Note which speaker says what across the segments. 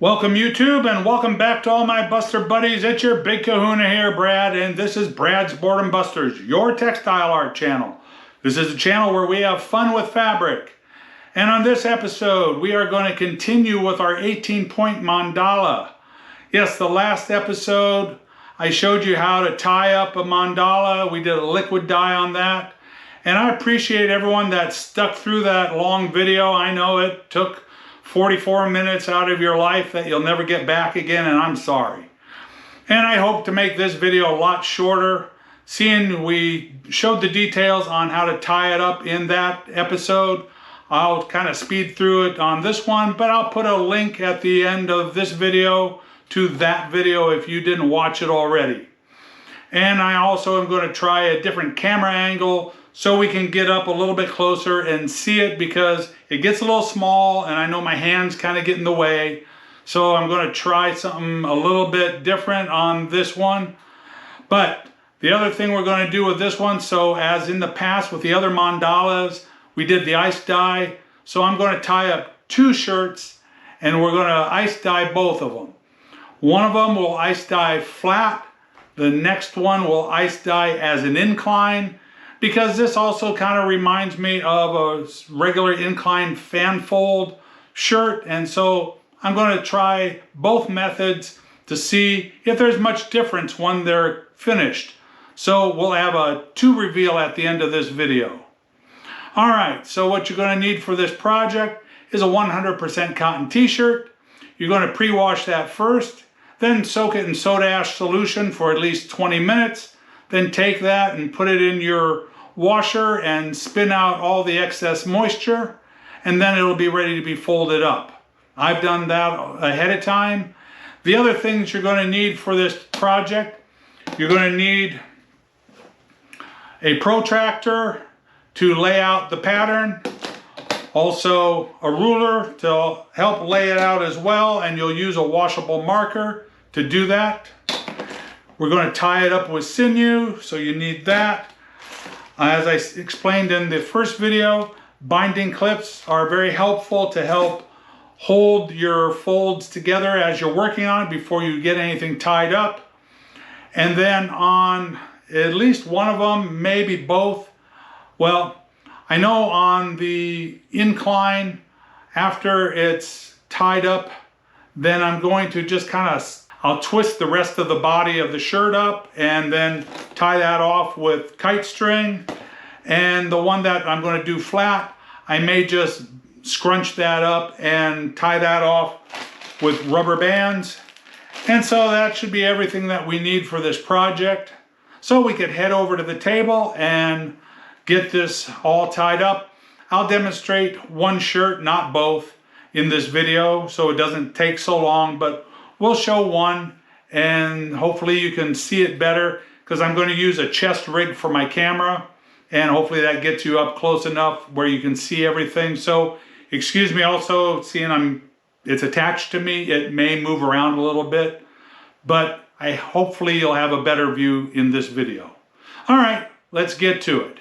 Speaker 1: Welcome YouTube, and welcome back to all my Buster buddies. It's your big kahuna here, Brad, and this is Brad's Boredom Busters, your textile art channel. This is a channel where we have fun with fabric. And on this episode, we are going to continue with our 18-point mandala. Yes, the last episode, I showed you how to tie up a mandala. We did a liquid dye on that. And I appreciate everyone that stuck through that long video. I know it took 44 minutes out of your life that you'll never get back again, and I'm sorry. And I hope to make this video a lot shorter. Seeing we showed the details on how to tie it up in that episode, I'll kind of speed through it on this one, but I'll put a link at the end of this video to that video if you didn't watch it already. And I also am going to try a different camera angle so we can get up a little bit closer and see it, because it gets a little small and I know my hands kind of get in the way. So I'm going to try something a little bit different on this one. But the other thing we're going to do with this one, so as in the past with the other mandalas, we did the ice dye. So I'm going to tie up two shirts and we're going to ice dye both of them. One of them will ice dye flat. The next one will ice dye as an incline, because this also kind of reminds me of a regular incline fan fold shirt. And so I'm going to try both methods to see if there's much difference when they're finished. So we'll have a two reveal at the end of this video. All right, so what you're going to need for this project is a 100% cotton t-shirt. You're going to pre-wash that first, then soak it in soda ash solution for at least 20 minutes. Then take that and put it in your washer and spin out all the excess moisture, and then it'll be ready to be folded up. I've done that ahead of time. The other things you're going to need for this project, you're going to need a protractor to lay out the pattern, also a ruler to help lay it out as well, and you'll use a washable marker to do that. We're going to tie it up with sinew, so you need that. As I explained in the first video, binding clips are very helpful to help hold your folds together as you're working on it before you get anything tied up. And then on at least one of them, maybe both. Well, I know on the incline, after it's tied up, then I'm going to just kind of, I'll twist the rest of the body of the shirt up and then tie that off with kite string. And the one that I'm going to do flat, I may just scrunch that up and tie that off with rubber bands. And so that should be everything that we need for this project. So we could head over to the table and get this all tied up. I'll demonstrate one shirt, not both, in this video, so it doesn't take so long, but we'll show one and hopefully you can see it better, because I'm going to use a chest rig for my camera, and hopefully that gets you up close enough where you can see everything. So excuse me also, seeing it's attached to me, it may move around a little bit, but hopefully you'll have a better view in this video. All right, let's get to it.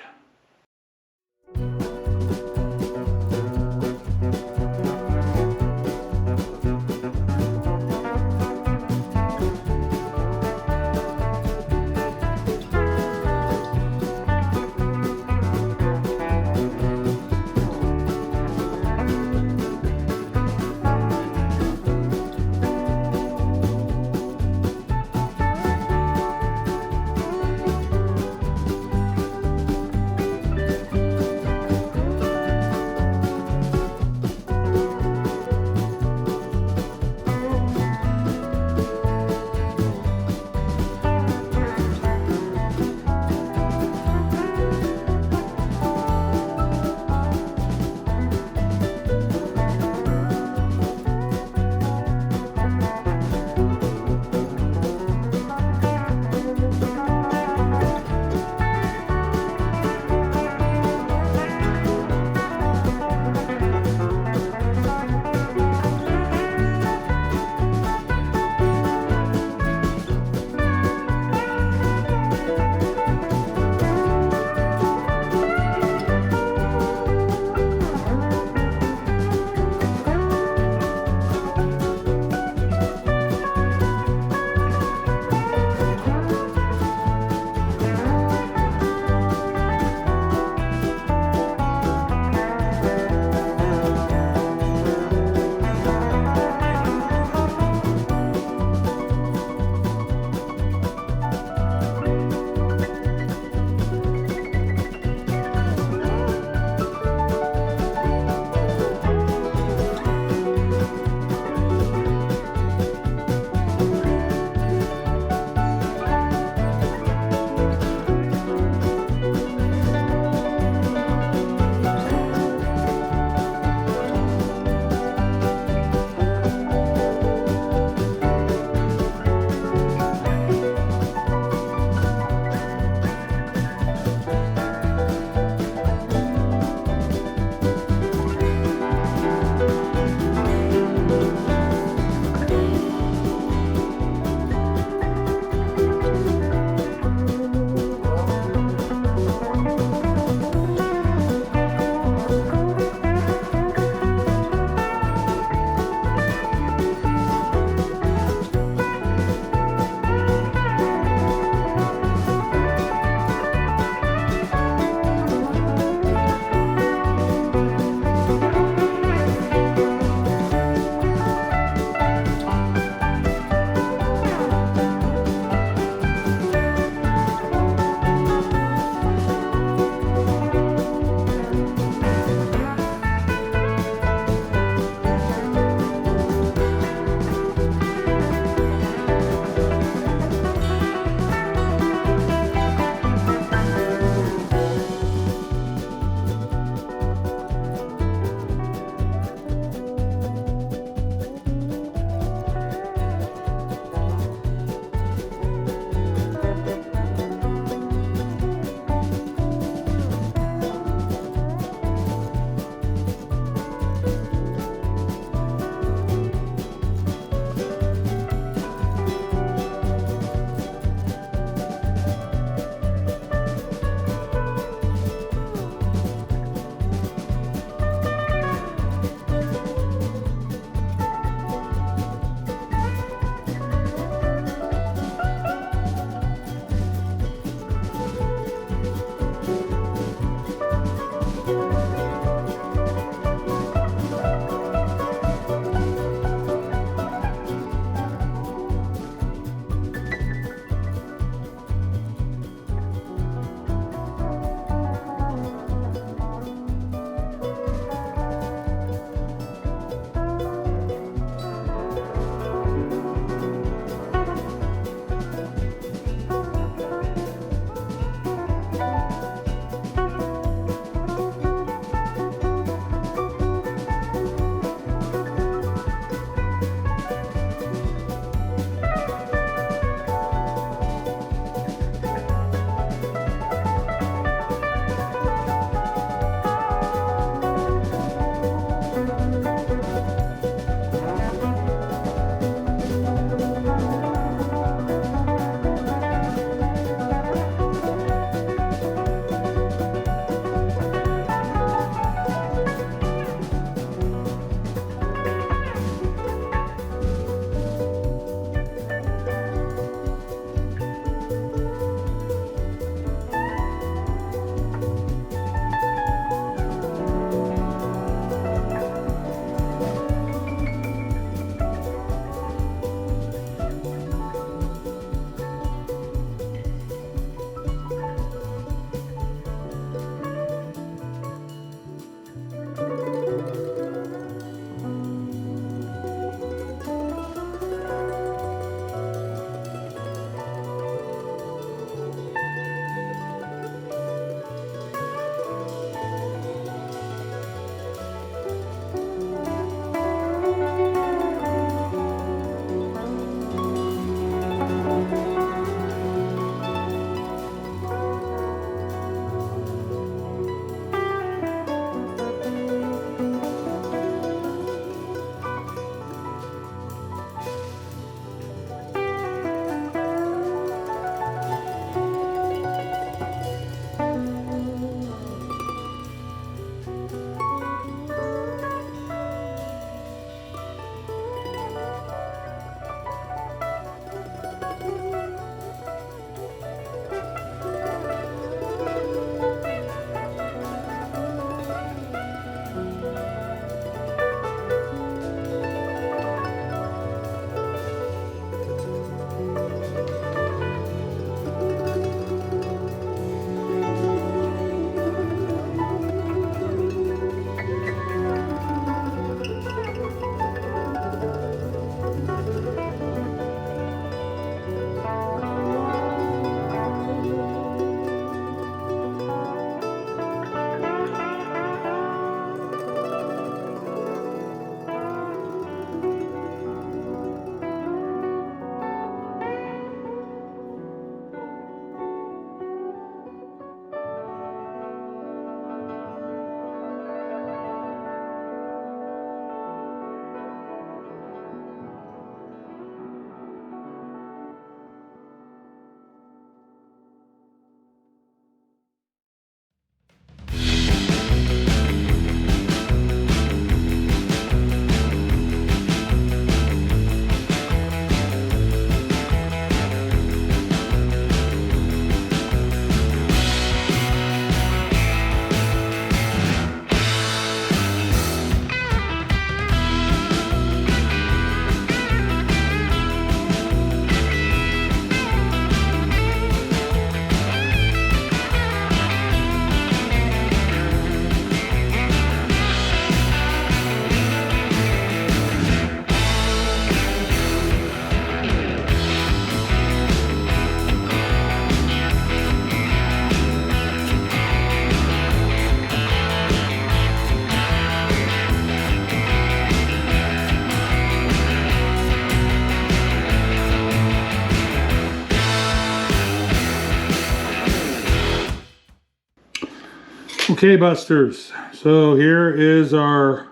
Speaker 1: Okay, Busters, so here is our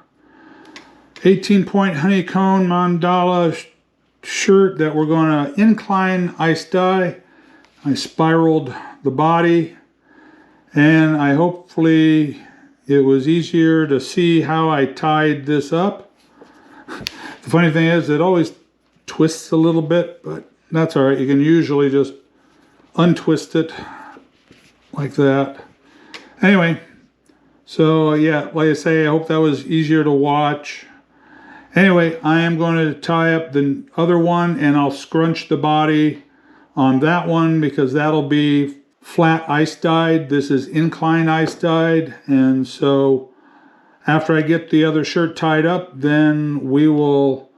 Speaker 1: 18-point Honeycomb Mandala shirt that we're going to incline ice dye. I spiraled the body, and hopefully it was easier to see how I tied this up. The funny thing is it always twists a little bit, but that's all right. You can usually just untwist it like that. Anyway, so yeah, like I say, I hope that was easier to watch. Anyway, I am going to tie up the other one, and I'll scrunch the body on that one because that'll be flat ice dyed. This is incline ice dyed, and so after I get the other shirt tied up, then we will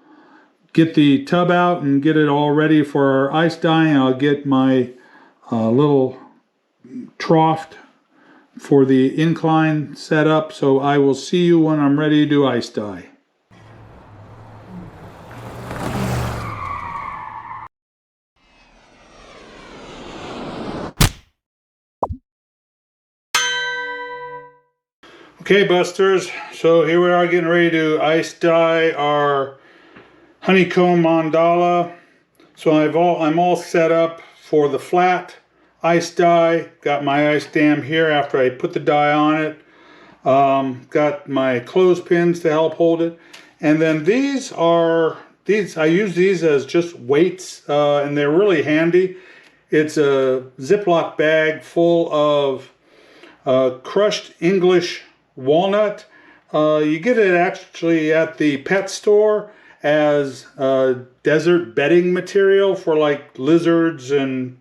Speaker 1: get the tub out and get it all ready for our ice dyeing. I'll get my little trough for the incline set up, so I will see you when I'm ready to do ice dye. Okay, Busters, so here we are getting ready to ice dye our Honeycomb Mandala. So I'm all set up for the flat ice dye. Got my ice dam here after I put the dye on it. Got my clothespins to help hold it. And then I use these as just weights, and they're really handy. It's a Ziploc bag full of crushed English walnut. You get it actually at the pet store as desert bedding material for like lizards and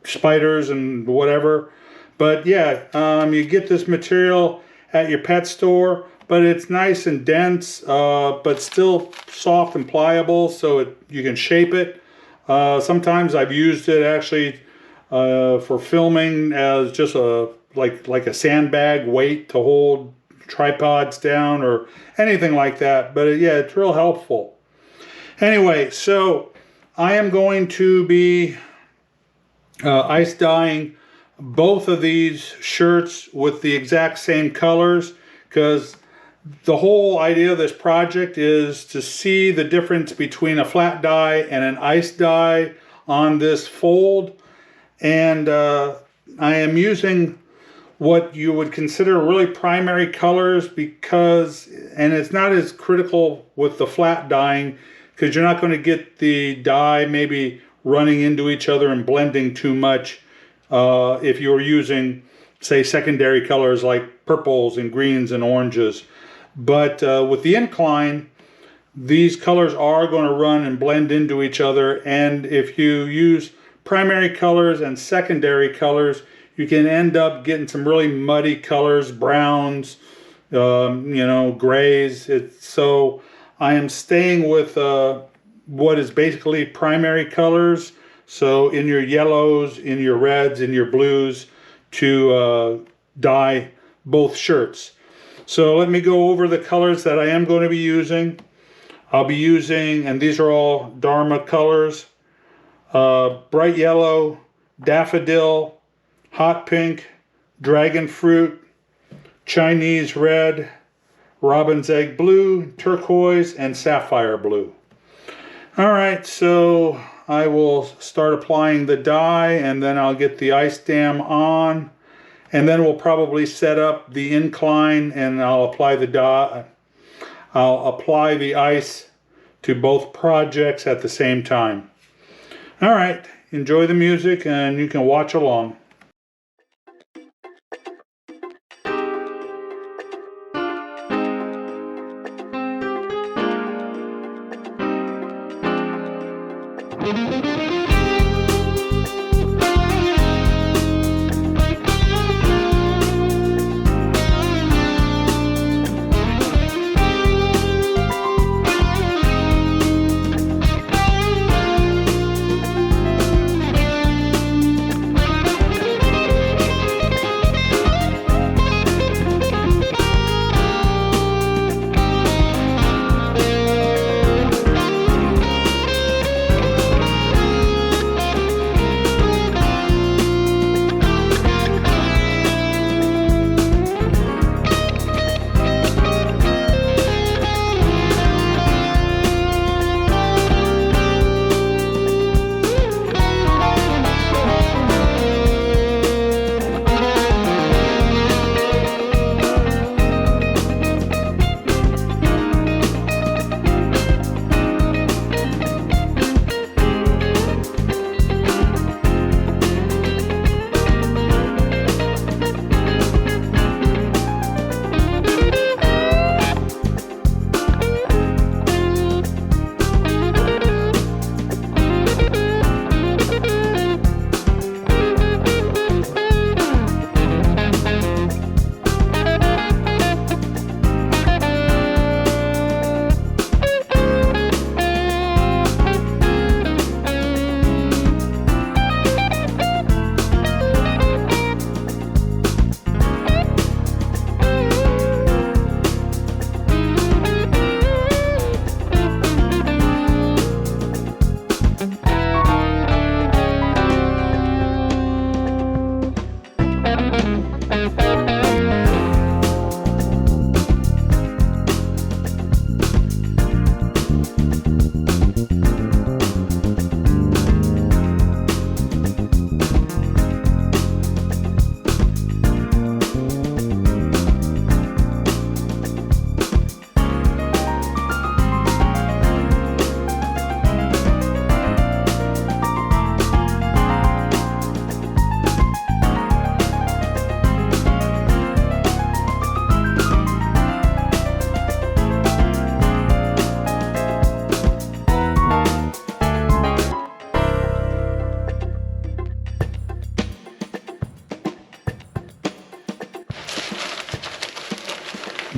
Speaker 1: spiders and whatever. But yeah, you get this material at your pet store, but it's nice and dense, but still soft and pliable, so you can shape it. Sometimes I've used it actually for filming as just like a sandbag weight to hold tripods down or anything like that. But yeah, it's real helpful. Anyway, so I am going to be ice dyeing both of these shirts with the exact same colors, because the whole idea of this project is to see the difference between a flat dye and an ice dye on this fold. And I am using what you would consider really primary colors and it's not as critical with the flat dyeing because you're not going to get the dye maybe running into each other and blending too much if you were using, say, secondary colors like purples and greens and oranges. But with the incline, these colors are going to run and blend into each other, and if you use primary colors and secondary colors, you can end up getting some really muddy colors, browns, grays. So I am staying with what is basically primary colors. So in your yellows, in your reds, in your blues, to dye both shirts. So let me go over the colors that I am going to be using. I'll be using, and these are all Dharma colors, bright yellow, daffodil, hot pink, dragon fruit, Chinese red, robin's egg blue, turquoise, and sapphire blue. All right, so I will start applying the dye, and then I'll get the ice dam on, and then we'll probably set up the incline, and I'll apply the dye. I'll apply the ice to both projects at the same time. All right, enjoy the music, and you can watch along.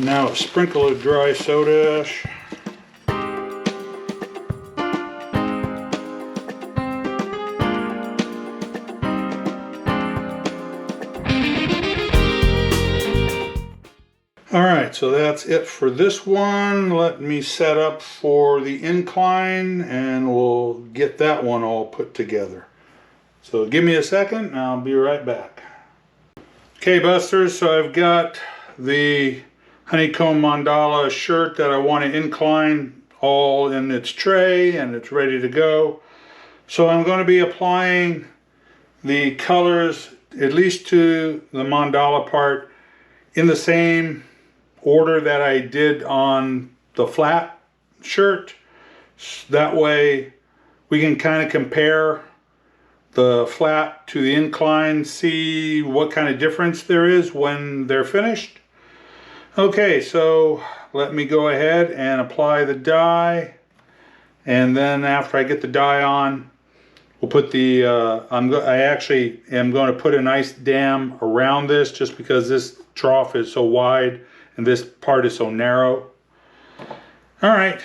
Speaker 1: Now a sprinkle of dry soda ash. Alright, so that's it for this one. Let me set up for the Incline and we'll get that one all put together. So give me a second and I'll be right back. Okay, Busters, so I've got the Honeycomb Mandala shirt that I want to incline all in its tray and it's ready to go. So I'm going to be applying the colors, at least to the Mandala part, in the same order that I did on the flat shirt. That way we can kind of compare the flat to the incline, see what kind of difference there is when they're finished. Okay, so let me go ahead and apply the dye, and then after I get the dye on, we'll put the I actually am going to put an ice dam around this just because this trough is so wide and this part is so narrow. All right,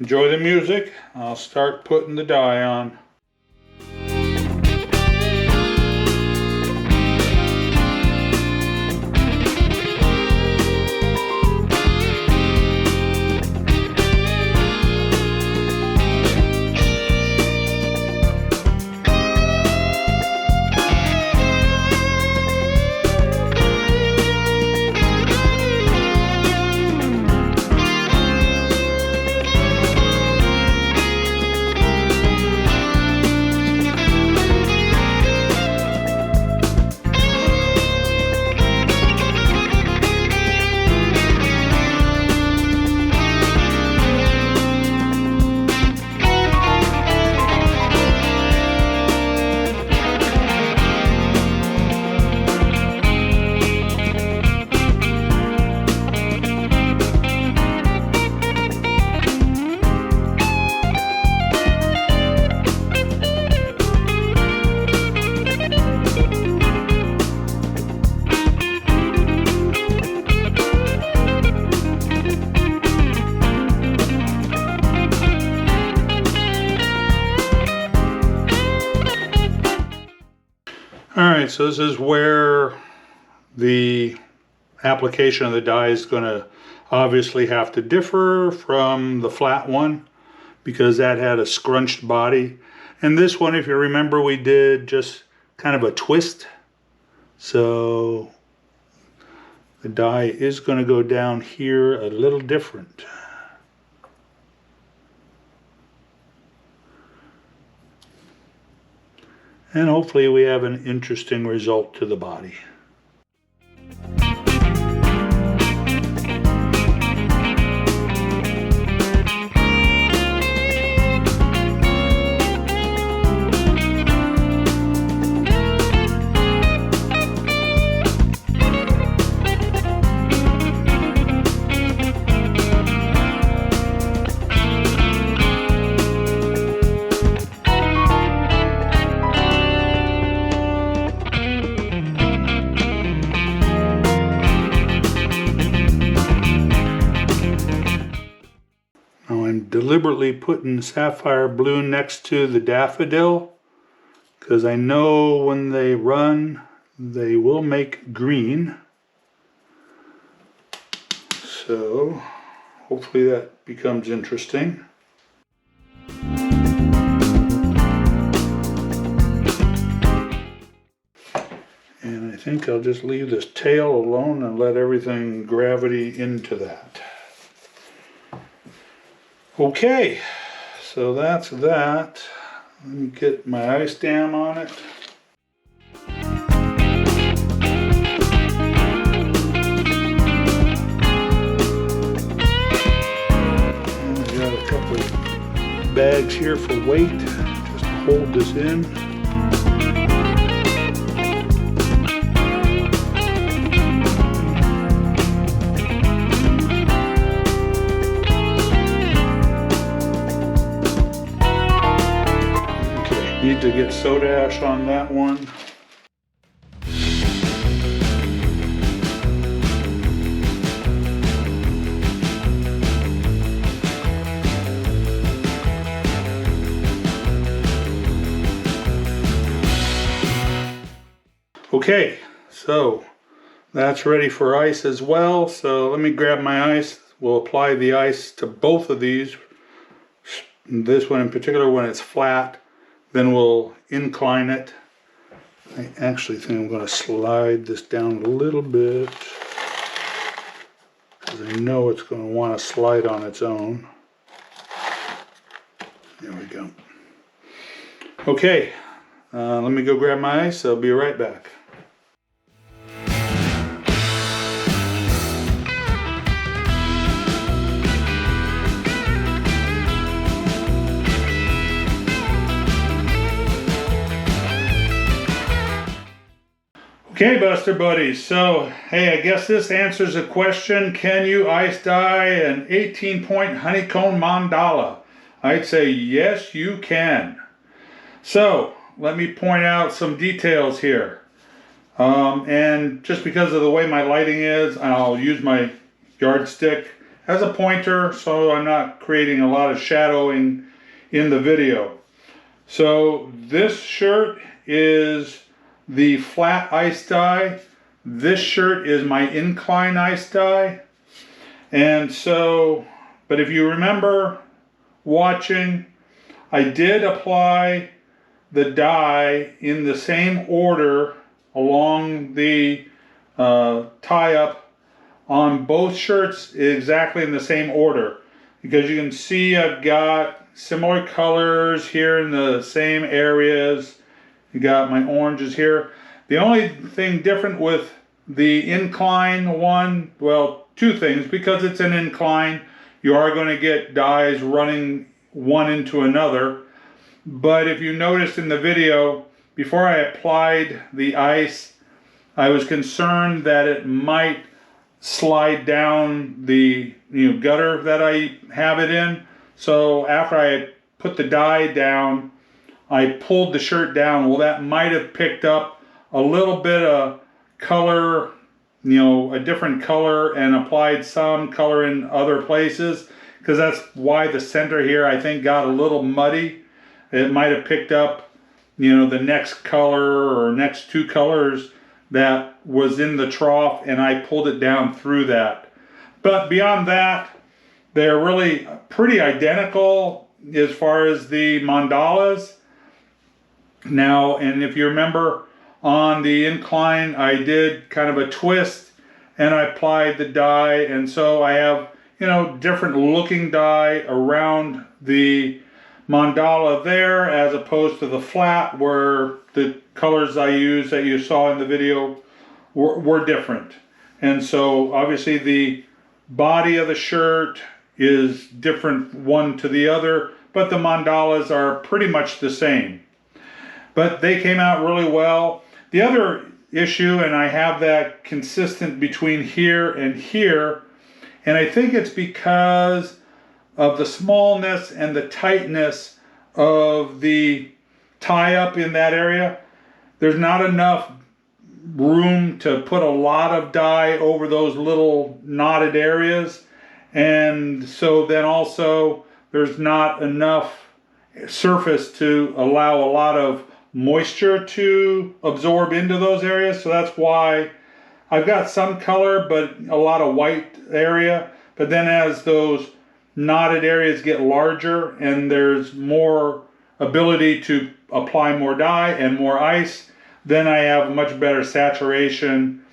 Speaker 1: enjoy the music. I'll start putting the dye on. Alright, so this is where the application of the dye is going to obviously have to differ from the flat one because that had a scrunched body. And this one, if you remember, we did just kind of a twist. So the dye is going to go down here a little different. And hopefully we have an interesting result to the body. Deliberately putting sapphire blue next to the daffodil because I know when they run they will make green, so hopefully that becomes interesting. And I think I'll just leave this tail alone and let everything gravity into that. Okay, so that's that. Let me get my ice dam on it. And I got a couple of bags here for weight, just to hold this in. Need to get soda ash on that one. Okay, so that's ready for ice as well. So let me grab my ice. We'll apply the ice to both of these. This one in particular when it's flat. Then we'll incline it. I actually think I'm going to slide this down a little bit, because I know it's going to want to slide on its own. There we go. Okay, let me go grab my ice. I'll be right back. Okay, Buster Buddies, so hey, I guess this answers a question. Can you ice dye an 18-point honeycomb mandala? I'd say yes, you can. So let me point out some details here. And just because of the way my lighting is, I'll use my yardstick as a pointer so I'm not creating a lot of shadowing in the video. So this shirt is the flat ice dye. This shirt is my incline ice dye. And so, but if you remember watching, I did apply the dye in the same order along the tie-up on both shirts, exactly in the same order, because you can see I've got similar colors here in the same areas. You got my oranges here. The only thing different with the incline one, well, two things. Because it's an incline, you are going to get dyes running one into another. But if you noticed in the video, before I applied the ice, I was concerned that it might slide down the gutter that I have it in. So after I put the dye down, I pulled the shirt down. Well, that might have picked up a little bit of color, a different color, and applied some color in other places, because that's why the center here, I think, got a little muddy. It might have picked up, the next color or next two colors that was in the trough, and I pulled it down through that. But beyond that, they're really pretty identical as far as the mandalas. Now, and if you remember on the incline, I did kind of a twist and I applied the dye, and so I have, different looking dye around the mandala there as opposed to the flat, where the colors I used that you saw in the video were different. And so obviously the body of the shirt is different one to the other, but the mandalas are pretty much the same. But they came out really well. The other issue, and I have that consistent between here, and I think it's because of the smallness and the tightness of the tie-up in that area. There's not enough room to put a lot of dye over those little knotted areas. And so then also there's not enough surface to allow a lot of moisture to absorb into those areas. So that's why I've got some color but a lot of white area. But then as those knotted areas get larger and there's more ability to apply more dye and more ice, then I have much better saturation.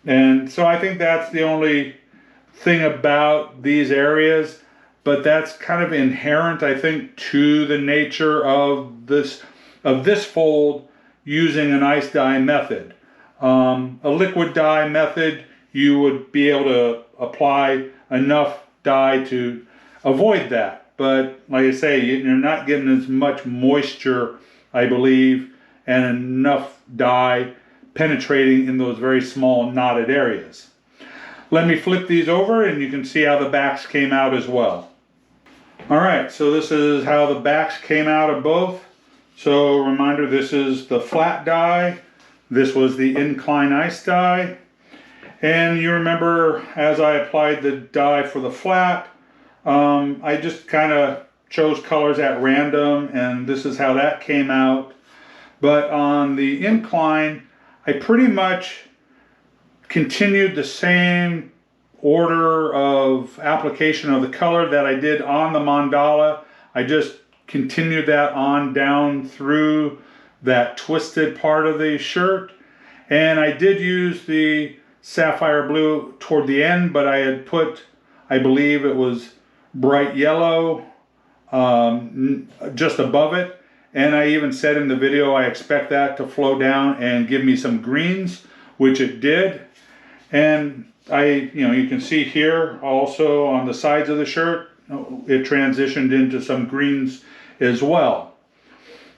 Speaker 1: And so I think that's the only thing about these areas, but that's kind of inherent, I think, to the nature of this fold using an ice dye method. A liquid dye method, you would be able to apply enough dye to avoid that. But like I say, you're not getting as much moisture, I believe, and enough dye penetrating in those very small knotted areas. Let me flip these over and you can see how the backs came out as well. Alright, so this is how the backs came out of both. So reminder, this is the flat dye. This was the incline ice dye. And you remember as I applied the dye for the flat, I just kind of chose colors at random, and this is how that came out. But on the incline, I pretty much continued the same order of application of the color that I did on the mandala. I just continued that on down through that twisted part of the shirt. And I did use the sapphire blue toward the end, but I had put, I believe it was bright yellow just above it. And I even said in the video I expect that to flow down and give me some greens, which it did. And you can see here also on the sides of the shirt, it transitioned into some greens as well.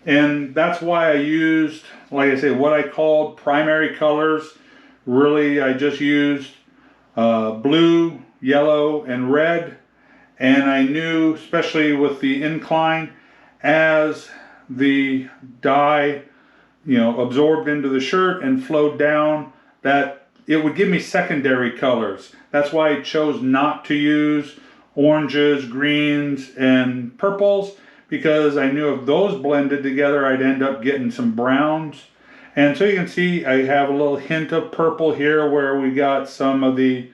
Speaker 1: And that's why I used, like I said, what I called primary colors. Really, I just used blue, yellow, and red. And I knew, especially with the Incline, as the dye, absorbed into the shirt and flowed down, that it would give me secondary colors. That's why I chose not to use oranges, greens, and purples, because I knew if those blended together, I'd end up getting some browns. And so you can see I have a little hint of purple here where we got some of the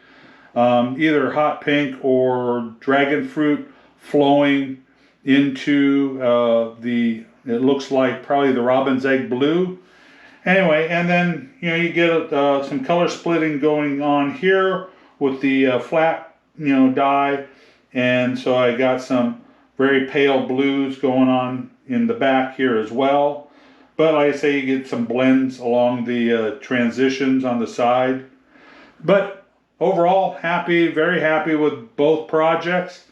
Speaker 1: either hot pink or dragon fruit flowing into it looks like probably the robin's egg blue. Anyway, and then you get some color splitting going on here with the flat dye, and so I got some very pale blues going on in the back here as well. But like I say, you get some blends along the transitions on the side. But overall, very happy with both projects.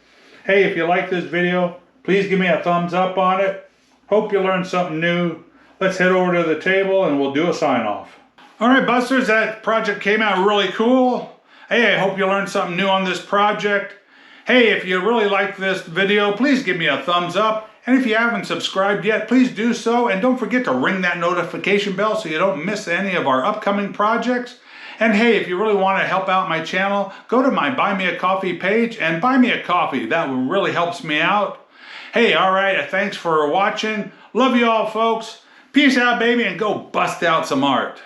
Speaker 1: Hey, if you like this video, please give me a thumbs up on it. Hope you learned something new. Let's head over to the table and we'll do a sign off. All right, Busters, that project came out really cool. Hey, I hope you learned something new on this project. Hey, if you really like this video, please give me a thumbs up. And if you haven't subscribed yet, please do so. And don't forget to ring that notification bell so you don't miss any of our upcoming projects. And hey, if you really want to help out my channel, go to my Buy Me a Coffee page and buy me a coffee. That really helps me out. Hey, all right, thanks for watching. Love you all, folks. Peace out, baby, and go bust out some art.